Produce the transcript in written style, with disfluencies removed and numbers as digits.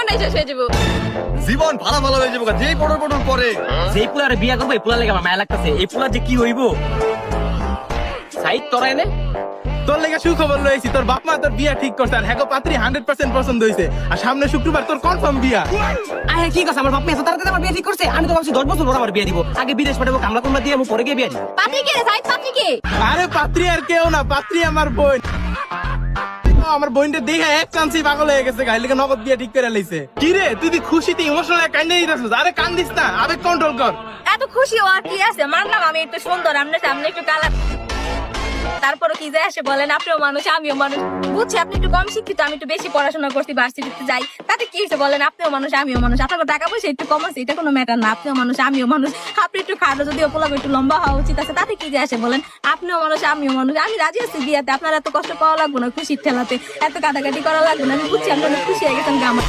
জীবনটাই শেষ হয়ে যাবো। জীবন ভালো ভালো হয়ে যাবো যেই পড়র পড়র করে। যেই পুলারে বিয়া করবো এই পুলার লেগে আমার মায়া লাগতেছে। এই পুলার যে কি হইব সাইড তোরা এনে তোর লেগে সুখবর লইছি, তোর বাপ মা তোর বিয়া ঠিক করছে আর হ্যাগো পাত্রী 100% পছন্দ হইছে। আর সামনে শুক্রবার তোর কনফার্ম বিয়া। আরে কি কথা, আমার বাপ মা এত তাড়াতাড়ি আমার বিয়ে ঠিক করছে? আমি তো ভাবছি 10 বছর পর আমার বিয়ে দিব। আগে বিদেশ পাঠাবো, কামলা কুমলা দিয়ে আমি পরে গিয়ে বিয়ে দিব। পাত্রী কে রে সাইদ, পাত্রী কে? আরে পাত্রী আর কেউ না, পাত্রী আমার বোন। আমার বোনটা দেখে এক চান্সই পাগল হয়ে গেছে, গাইলে নগদ বিয়া ঠিক করে লাইছে। কি রে তুই খুশিতে ইমোশনাল কান্দে দিতেছিস? আরে কান্দিস না, আবেগ কন্ট্রোল কর। এত খুশি হওয়ার কি আছে? মানলাম আমি একটু সুন্দর, আপনার সামনে একটু কালা, তারপরে কি যায় আসে বলেন? আপনিও মানুষ আমিও মানুষ। বুঝছি আপনি একটু কম শিক্ষিত, আমি একটু বেশি পড়াশোনা করছি, ভার্সিটিতে যাই, তাতে কি হয়েছে বলেন? আপনিও মানুষ আমিও মানুষ। আপনার টাকা পয়সা একটু কম আছে, এটা কোনো ম্যাটার না। আপনিও মানুষ আমিও মানুষ। আপনি একটু খাটো, যদিও পোলাপ একটু লম্বা হওয়া উচিত আছে, তাতে কি যায় আসে বলেন? আপনিও মানুষ আমিও মানুষ। আমি রাজি আছি বিয়াতে, আপনার এত কষ্ট পাওয়া লাগবে না খুশির ঠেলাতে, এত কাটাকাটি করা লাগবে না। আমি বুঝছি আপনি অনেক খুশি হয়ে গেছেন আমার।